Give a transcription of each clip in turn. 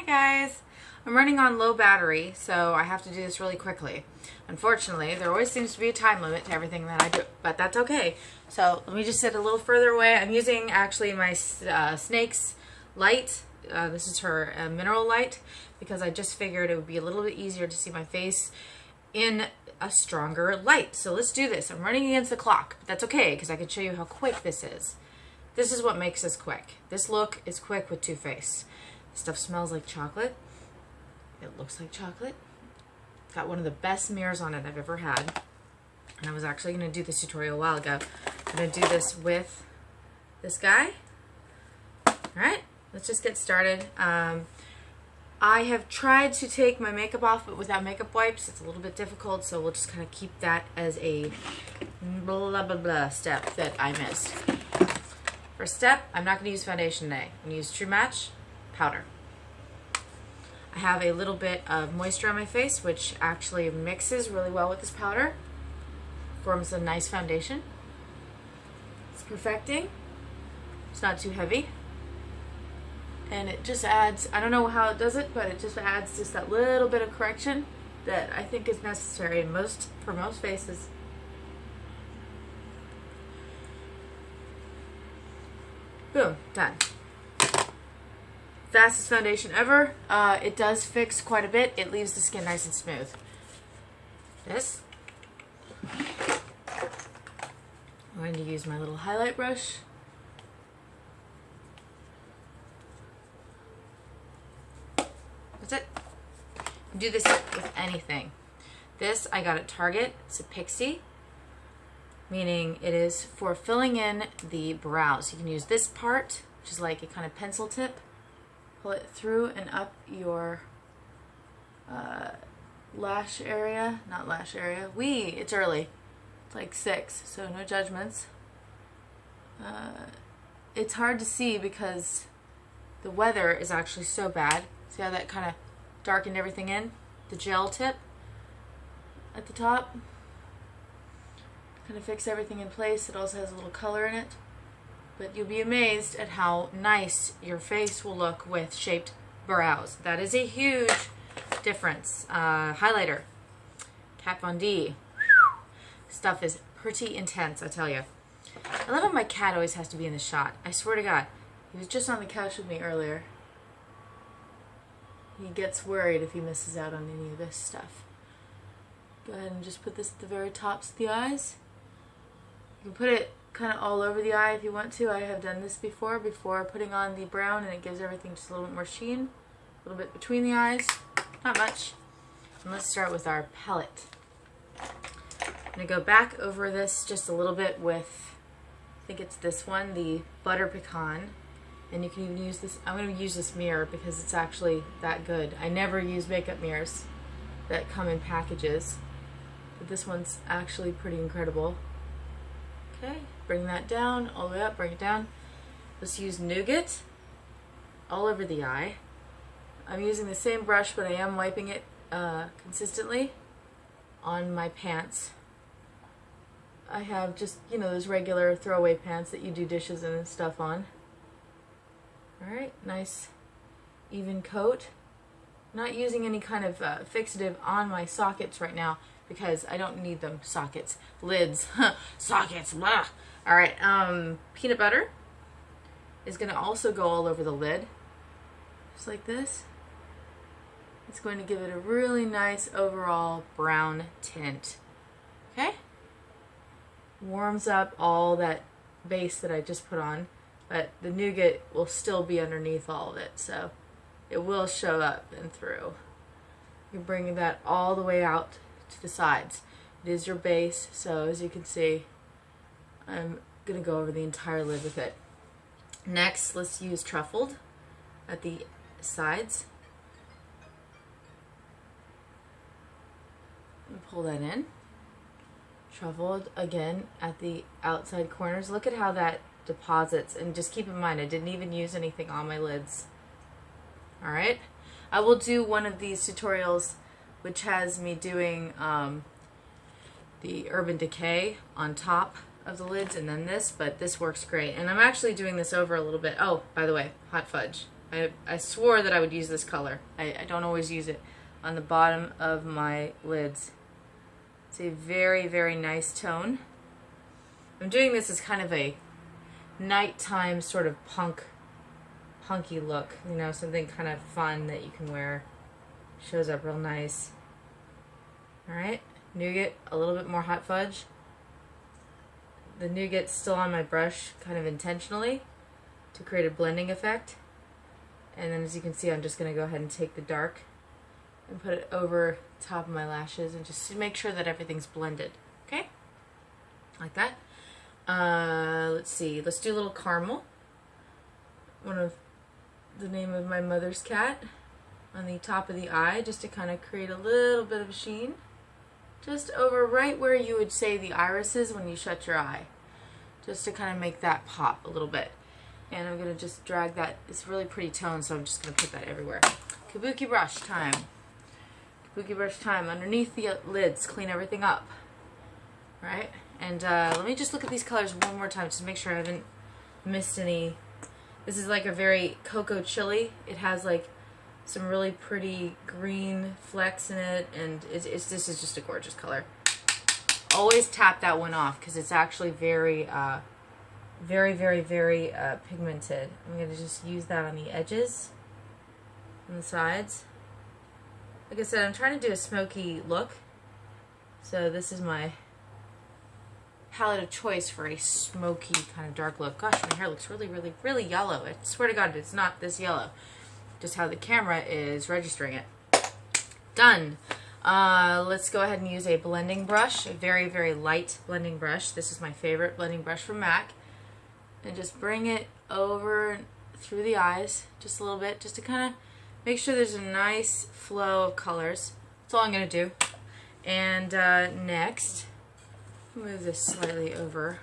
Hi guys! I'm running on low battery, so I have to do this really quickly. Unfortunately, there always seems to be a time limit to everything that I do, but that's okay. So let me just sit a little further away. I'm using actually my Snake's light. This is her mineral light, because I just figured it would be a little bit easier to see my face in a stronger light. So let's do this. I'm running against the clock, but that's okay because I can show you how quick this is. This is what makes this quick. This look is quick with Too Faced. Stuff smells like chocolate. It looks like chocolate. It's got one of the best mirrors on it I've ever had. And I was actually going to do this tutorial a while ago. I'm going to do this with this guy. Alright, let's just get started. I have tried to take my makeup off, but without makeup wipes, it's a little bit difficult, so we'll just kind of keep that as a blah blah blah step that I missed. First step, I'm not going to use foundation today. I'm going to use True Match powder. I have a little bit of moisture on my face, which actually mixes really well with this powder. Forms a nice foundation. It's perfecting. It's not too heavy. And it just adds, I don't know how it does it, but it just adds just that little bit of correction that I think is necessary for most faces. Boom, done. Fastest foundation ever. It does fix quite a bit. It leaves the skin nice and smooth. This. I'm going to use my little highlight brush. That's it. Do this with anything. This I got at Target. It's a Pixie, meaning it is for filling in the brows. You can use this part, which is like a kind of pencil tip. Pull it through and up your lash area. Not lash area. It's early. It's like 6, so no judgments. It's hard to see because the weather is actually so bad. See how that kind of darkened everything in? The gel tip at the top. Kind of fix everything in place. It also has a little color in it. But you'll be amazed at how nice your face will look with shaped brows. That is a huge difference. Highlighter. Kat Von D. Stuff is pretty intense, I tell you. I love how my cat always has to be in the shot. I swear to God. He was just on the couch with me earlier. He gets worried if he misses out on any of this stuff. Go ahead and just put this at the very tops of the eyes. You can put it kind of all over the eye if you want to. I have done this before putting on the brown, and it gives everything just a little bit more sheen. A little bit between the eyes. Not much. And let's start with our palette. I'm going to go back over this just a little bit with, I think it's this one, the Butter Pecan. And you can even use this. I'm going to use this mirror because it's actually that good. I never use makeup mirrors that come in packages, but this one's actually pretty incredible. Okay, bring that down, all the way up, bring it down. Let's use Nougat all over the eye. I'm using the same brush, but I am wiping it consistently on my pants. I have just, you know, those regular throwaway pants that you do dishes and stuff on. Alright, nice even coat. Not using any kind of fixative on my sockets right now because I don't need them. Sockets, lids, sockets, blah. Alright, peanut butter is going to also go all over the lid. Just like this. It's going to give it a really nice overall brown tint. Okay? Warms up all that base that I just put on. But the nougat will still be underneath all of it, so it will show up and through. You can bring that all the way out to the sides. It is your base, so as you can see, I'm going to go over the entire lid with it. Next, let's use Truffled at the sides. And pull that in. Truffled again at the outside corners. Look at how that deposits, and just keep in mind I didn't even use anything on my lids. Alright, I will do one of these tutorials which has me doing the Urban Decay on top of the lids and then this, but this works great. And I'm actually doing this over a little bit. Oh, by the way, hot fudge. I swore that I would use this color. I don't always use it on the bottom of my lids. It's a very, very nice tone. I'm doing this as kind of a nighttime sort of punky look. You know, something kind of fun that you can wear. Shows up real nice. Alright, nougat, a little bit more hot fudge. The nougat's still on my brush kind of intentionally to create a blending effect. And then as you can see, I'm just going to go ahead and take the dark and put it over top of my lashes and just make sure that everything's blended. Okay? Like that. Let's see. Let's do a little caramel. One of the name of my mother's cat on the top of the eye, just to kind of create a little bit of a sheen. Just over right where you would say the iris is when you shut your eye. Just to kind of make that pop a little bit. And I'm going to just drag that. It's a really pretty tone, so I'm just going to put that everywhere. Kabuki brush time. Kabuki brush time. Underneath the lids, clean everything up. Right? And let me just look at these colors one more time, just to make sure I haven't missed any. This is like a very cocoa chili. It has like some really pretty green flecks in it, and this is just a gorgeous color. Always tap that one off because it's actually very, very pigmented. I'm going to just use that on the edges, on the sides. Like I said, I'm trying to do a smoky look, so this is my palette of choice for a smoky kind of dark look. Gosh, my hair looks really yellow. I swear to God, it's not this yellow. Just how the camera is registering it. Done. Let's go ahead and use a blending brush, a very light blending brush. This is my favorite blending brush from MAC. And just bring it over through the eyes, just a little bit, just to kind of make sure there's a nice flow of colors. That's all I'm going to do. And next, move this slightly over.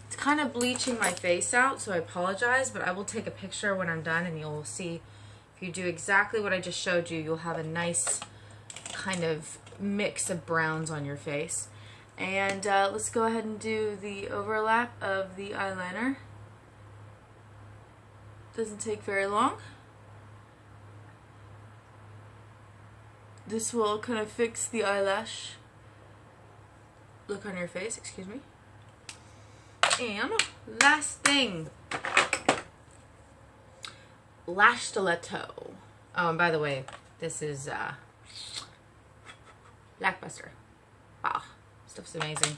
It's kind of bleaching my face out, so I apologize, but I will take a picture when I'm done and you'll see if you do exactly what I just showed you, you'll have a nice kind of mix of browns on your face. And let's go ahead and do the overlap of the eyeliner. Doesn't take very long. This will kind of fix the eyelash look on your face, excuse me. And last thing, lash stiletto. Oh, and by the way, this is Blackbuster. Wow, stuff's amazing.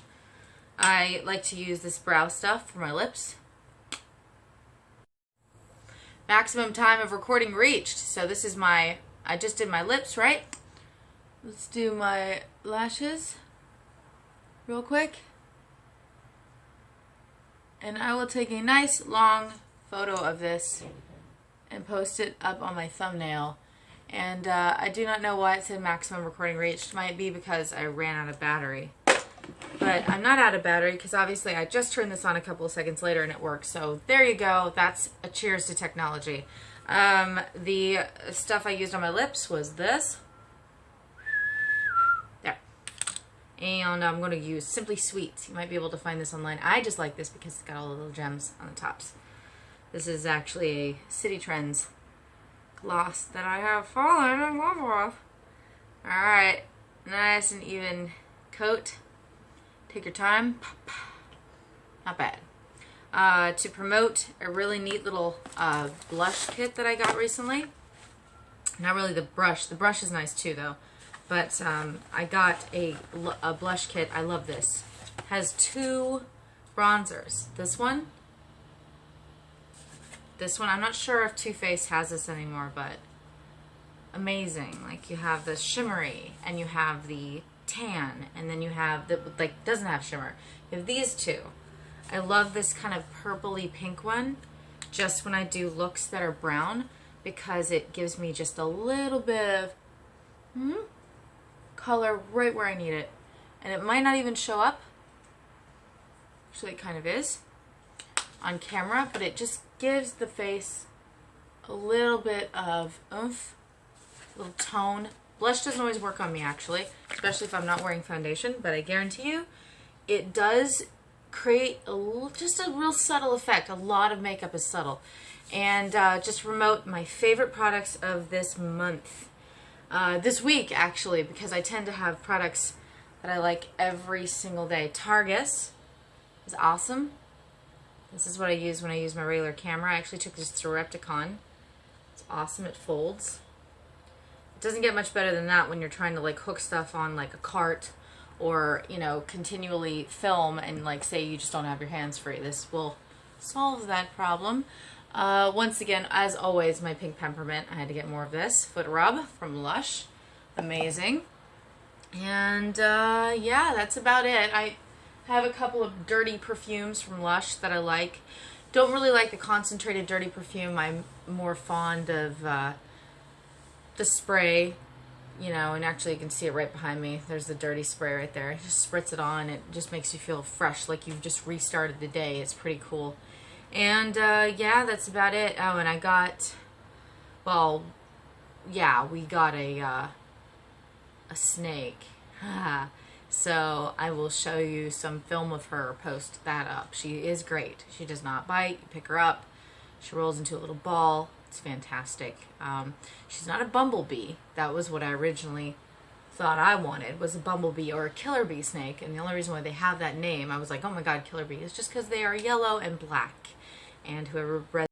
I like to use this brow stuff for my lips. Maximum time of recording reached. So this is my, I just did my lips, right? Let's do my lashes real quick. And I will take a nice long photo of this and post it up on my thumbnail. And I do not know why it said maximum recording reached. Might be because I ran out of battery. But I'm not out of battery because obviously I just turned this on a couple of seconds later and it works. So there you go. That's a cheers to technology. The stuff I used on my lips was this. There. And I'm going to use Simply Sweet. You might be able to find this online. I just like this because it's got all the little gems on the tops. This is actually a City Trends gloss that I have fallen in love with. Alright. Nice and even coat. Take your time. Not bad. To promote a really neat little blush kit that I got recently. Not really the brush. The brush is nice too though. But I got a blush kit. I love this. It has two bronzers. This one. This one. I'm not sure if Too Faced has this anymore, but amazing. Like you have the shimmery and you have the tan, and then you have the like doesn't have shimmer. You have these two. I love this kind of purpley pink one just when I do looks that are brown because it gives me just a little bit of color right where I need it. And it might not even show up. Actually it kind of is on camera, but it just gives the face a little bit of oomph, a little tone. Blush doesn't always work on me actually, especially if I'm not wearing foundation, but I guarantee you it does create just a real subtle effect. A lot of makeup is subtle. and just promote my favorite products of this month. This week, actually, because I tend to have products that I like every single day. Targus is awesome. This is what I use when I use my regular camera. I actually took this to Repticon. It's awesome. It folds. It doesn't get much better than that when you're trying to like hook stuff on like a cart or, you know, continually film and like say you just don't have your hands free. This will solve that problem. Once again, as always, my pink peppermint. I had to get more of this. Foot rub from Lush. Amazing. And yeah, that's about it. I have a couple of dirty perfumes from Lush that I like. Don't really like the concentrated dirty perfume. I'm more fond of the spray, you know, and actually you can see it right behind me. There's the dirty spray right there. Just spritz it on. It just makes you feel fresh, like you've just restarted the day. It's pretty cool. And yeah, that's about it. Oh, and I got, well, yeah, we got a snake. So I will show you some film of her, post that up. She is great. She does not bite. You pick her up. She rolls into a little ball. It's fantastic. She's not a bumblebee. That was what I originally thought I wanted, was a bumblebee or a killer bee snake. And the only reason why they have that name, I was like, oh my god, killer bee, is just because they are yellow and black. And whoever bred